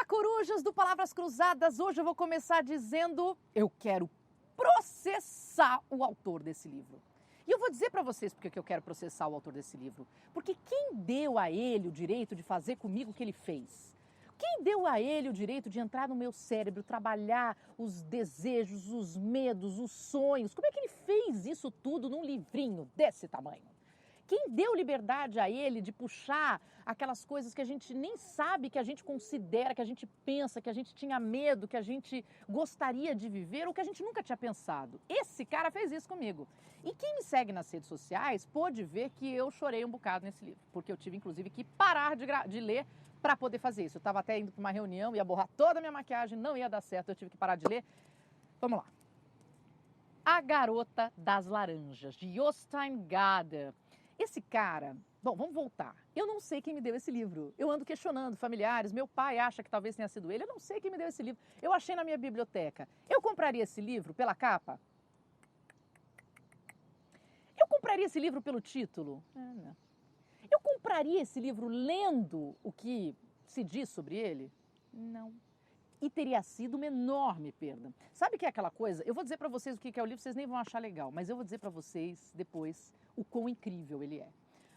corujas do Palavras Cruzadas, hoje eu vou começar dizendo, eu quero processar o autor desse livro. E eu vou dizer para vocês porque que eu quero processar o autor desse livro. Porque quem deu a ele o direito de fazer comigo o que ele fez? Quem deu a ele o direito de entrar no meu cérebro, trabalhar os desejos, os medos, os sonhos? Como é que ele fez isso tudo num livrinho desse tamanho? Quem deu liberdade a ele de puxar aquelas coisas que a gente nem sabe, que a gente considera, que a gente pensa, que a gente tinha medo, que a gente gostaria de viver ou que a gente nunca tinha pensado? Esse cara fez isso comigo. E quem me segue nas redes sociais pôde ver que eu chorei um bocado nesse livro, porque eu tive inclusive que parar de ler para poder fazer isso. Eu estava até indo para uma reunião, ia borrar toda a minha maquiagem, não ia dar certo, eu tive que parar de ler. Vamos lá. A Garota das Laranjas, de Jostein Gaarder. Esse cara, bom, vamos voltar. Eu não sei quem me deu esse livro. Eu ando questionando familiares, meu pai acha que talvez tenha sido ele. Eu não sei quem me deu esse livro. Eu achei na minha biblioteca. Eu compraria esse livro pela capa? Eu compraria esse livro pelo título? Não. Eu compraria esse livro lendo o que se diz sobre ele? Não. E teria sido uma enorme perda. Sabe o que é aquela coisa? Eu vou dizer para vocês o que é o livro, vocês nem vão achar legal, mas eu vou dizer para vocês depois o quão incrível ele é.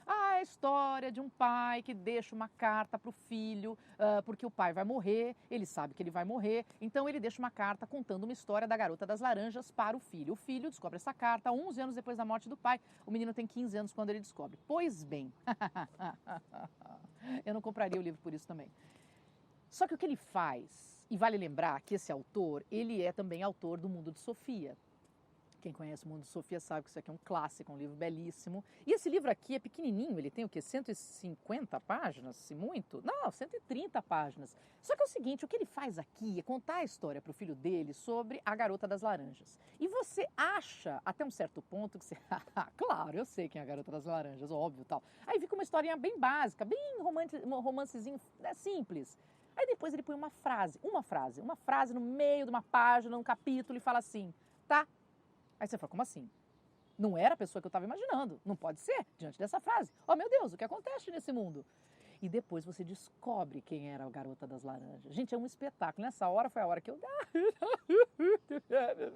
A história de um pai que deixa uma carta para o filho, porque o pai vai morrer, ele sabe que ele vai morrer, então ele deixa uma carta contando uma história da Garota das Laranjas para o filho. O filho descobre essa carta 11 anos depois da morte do pai. O menino tem 15 anos quando ele descobre. Pois bem, eu não compraria o livro por isso também. Só que o que ele faz, e vale lembrar que esse autor, ele é também autor do Mundo de Sofia. Quem conhece o Mundo de Sofia sabe que isso aqui é um clássico, um livro belíssimo. E esse livro aqui é pequenininho, ele tem o quê? 150 páginas, se muito? Não, 130 páginas. Só que é o seguinte, o que ele faz aqui é contar a história para o filho dele sobre a Garota das Laranjas. E você acha, até um certo ponto, que você... claro, eu sei quem é a Garota das Laranjas, óbvio, tal. Aí fica uma historinha bem básica, bem um romancezinho simples. Aí depois ele põe uma frase no meio de uma página, um capítulo e fala assim, tá? Aí você fala, como assim? Não era a pessoa que eu estava imaginando, não pode ser, diante dessa frase. Oh meu Deus, o que acontece nesse mundo? E depois você descobre quem era a Garota das Laranjas. Gente, é um espetáculo, nessa hora foi a hora que eu...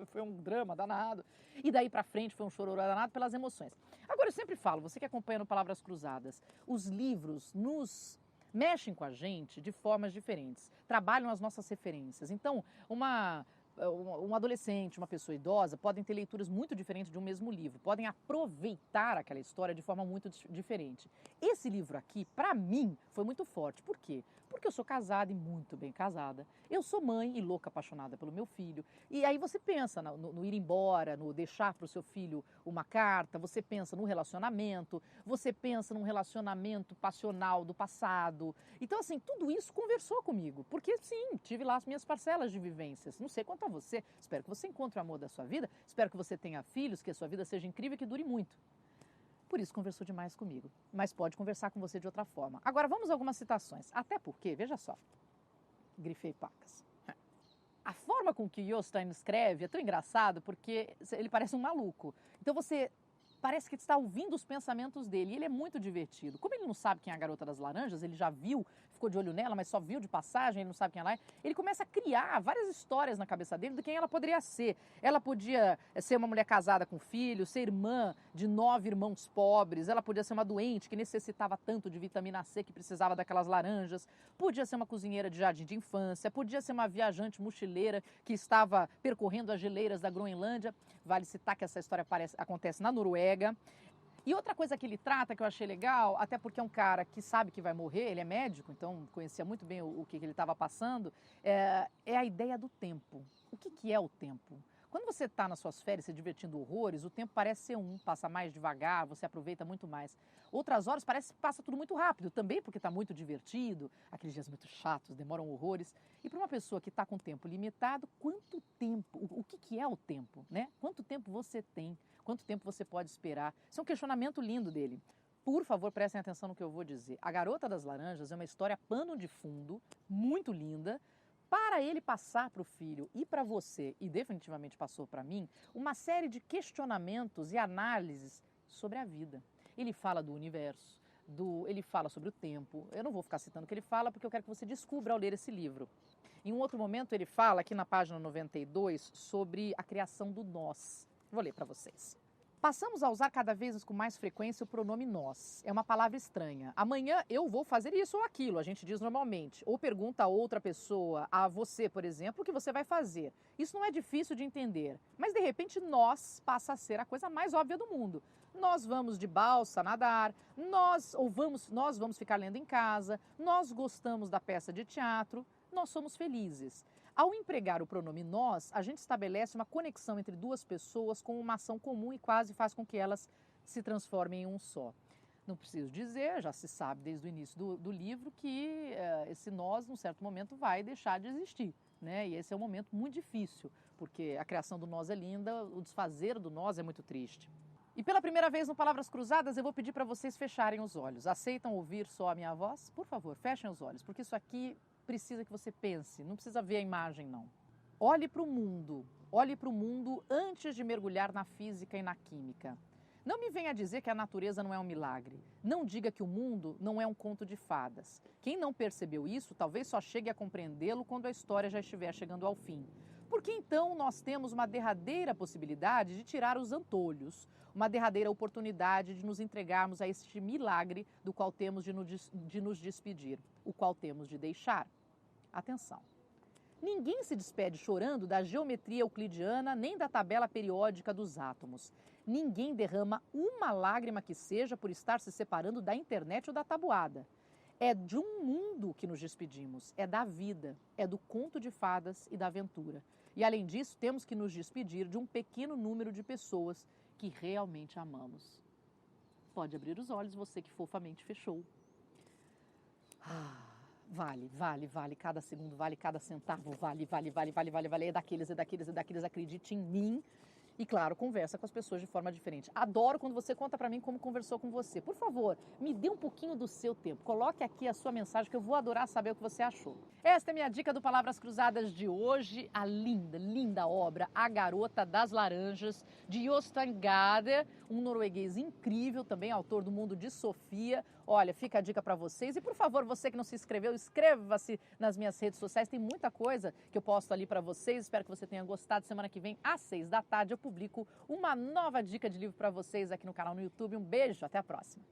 foi um drama danado. E daí pra frente foi um chororô danado pelas emoções. Agora eu sempre falo, você que acompanha no Palavras Cruzadas, os livros nos... mexem com a gente de formas diferentes, trabalham as nossas referências. Então, um adolescente, uma pessoa idosa, podem ter leituras muito diferentes de um mesmo livro, podem aproveitar aquela história de forma muito diferente. Esse livro aqui, para mim, foi muito forte. Por quê? Porque eu sou casada e muito bem casada. Eu sou mãe e louca apaixonada pelo meu filho. E aí você pensa no ir embora, no deixar para o seu filho uma carta, você pensa no relacionamento, você pensa num relacionamento passional do passado. Então, assim, tudo isso conversou comigo. Porque, sim, tive lá as minhas parcelas de vivências. Não sei quanto a você. Espero que você encontre o amor da sua vida. Espero que você tenha filhos, que a sua vida seja incrível e que dure muito. Por isso conversou demais comigo. Mas pode conversar com você de outra forma. Agora vamos a algumas citações. Até porque, veja só, grifei pacas. A forma com que Jostein escreve é tão engraçado porque ele parece um maluco. Então você parece que está ouvindo os pensamentos dele. E ele é muito divertido. Como ele não sabe quem é a Garota das Laranjas, ele já viu, ficou de olho nela, mas só viu de passagem, ele não sabe quem ela é. Ele começa a criar várias histórias na cabeça dele de quem ela poderia ser. Ela podia ser uma mulher casada com filho, ser irmã de 9 irmãos pobres. Ela podia ser uma doente que necessitava tanto de vitamina C que precisava daquelas laranjas. Podia ser uma cozinheira de jardim de infância. Podia ser uma viajante mochileira que estava percorrendo as geleiras da Groenlândia. Vale citar que essa história acontece na Noruega. E outra coisa que ele trata, que eu achei legal, até porque é um cara que sabe que vai morrer, ele é médico, então conhecia muito bem o que ele estava passando, é a ideia do tempo. O que é o tempo? Quando você está nas suas férias se divertindo horrores, o tempo parece ser passa mais devagar, você aproveita muito mais. Outras horas parece que passa tudo muito rápido, também porque está muito divertido, aqueles dias muito chatos, demoram horrores. E para uma pessoa que está com tempo limitado, quanto tempo, o que é o tempo, né? Quanto tempo você tem, quanto tempo você pode esperar? Isso é um questionamento lindo dele. Por favor, prestem atenção no que eu vou dizer. A Garota das Laranjas é uma história pano de fundo, muito linda, para ele passar para o filho e para você, e definitivamente passou para mim, uma série de questionamentos e análises sobre a vida. Ele fala do universo, Ele fala sobre o tempo. Eu não vou ficar citando o que ele fala, porque eu quero que você descubra ao ler esse livro. Em um outro momento, ele fala, aqui na página 92, sobre a criação do nós. Vou ler para vocês. Passamos a usar cada vez com mais frequência o pronome nós. É uma palavra estranha. Amanhã eu vou fazer isso ou aquilo, a gente diz normalmente. Ou pergunta a outra pessoa, a você, por exemplo, o que você vai fazer. Isso não é difícil de entender. Mas, de repente, nós passa a ser a coisa mais óbvia do mundo. Nós vamos de balsa nadar, nós vamos ficar lendo em casa, nós gostamos da peça de teatro, nós somos felizes. Ao empregar o pronome nós, a gente estabelece uma conexão entre duas pessoas com uma ação comum e quase faz com que elas se transformem em um só. Não preciso dizer, já se sabe desde o início do livro que esse nós, num certo momento, vai deixar de existir, né? E esse é um momento muito difícil, porque a criação do nós é linda, o desfazer do nós é muito triste. E pela primeira vez no Palavras Cruzadas, eu vou pedir para vocês fecharem os olhos. Aceitam ouvir só a minha voz? Por favor, fechem os olhos, porque isso aqui precisa que você pense, não precisa ver a imagem, não. Olhe para o mundo antes de mergulhar na física e na química. Não me venha dizer que a natureza não é um milagre. Não diga que o mundo não é um conto de fadas. Quem não percebeu isso, talvez só chegue a compreendê-lo quando a história já estiver chegando ao fim. Porque então nós temos uma derradeira possibilidade de tirar os antolhos, uma derradeira oportunidade de nos entregarmos a este milagre do qual temos de nos despedir, o qual temos de deixar. Atenção! Ninguém se despede chorando da geometria euclidiana nem da tabela periódica dos átomos. Ninguém derrama uma lágrima que seja por estar se separando da internet ou da tabuada. É de um mundo que nos despedimos, é da vida, é do conto de fadas e da aventura. E além disso, temos que nos despedir de um pequeno número de pessoas que realmente amamos. Pode abrir os olhos, você que fofamente fechou. Vale cada segundo, vale cada centavo, vale. É daqueles, acredite em mim. E, claro, conversa com as pessoas de forma diferente. Adoro quando você conta para mim como conversou com você. Por favor, me dê um pouquinho do seu tempo. Coloque aqui a sua mensagem que eu vou adorar saber o que você achou. Esta é minha dica do Palavras Cruzadas de hoje. A linda obra A Garota das Laranjas, de Jostein Gaarder, um norueguês incrível, também autor do Mundo de Sofia. Olha, fica a dica para vocês. E, por favor, você que não se inscreveu, inscreva-se nas minhas redes sociais. Tem muita coisa que eu posto ali para vocês. Espero que você tenha gostado. Semana que vem, às 6 da tarde, eu publico uma nova dica de livro para vocês aqui no canal no YouTube. Um beijo, até a próxima.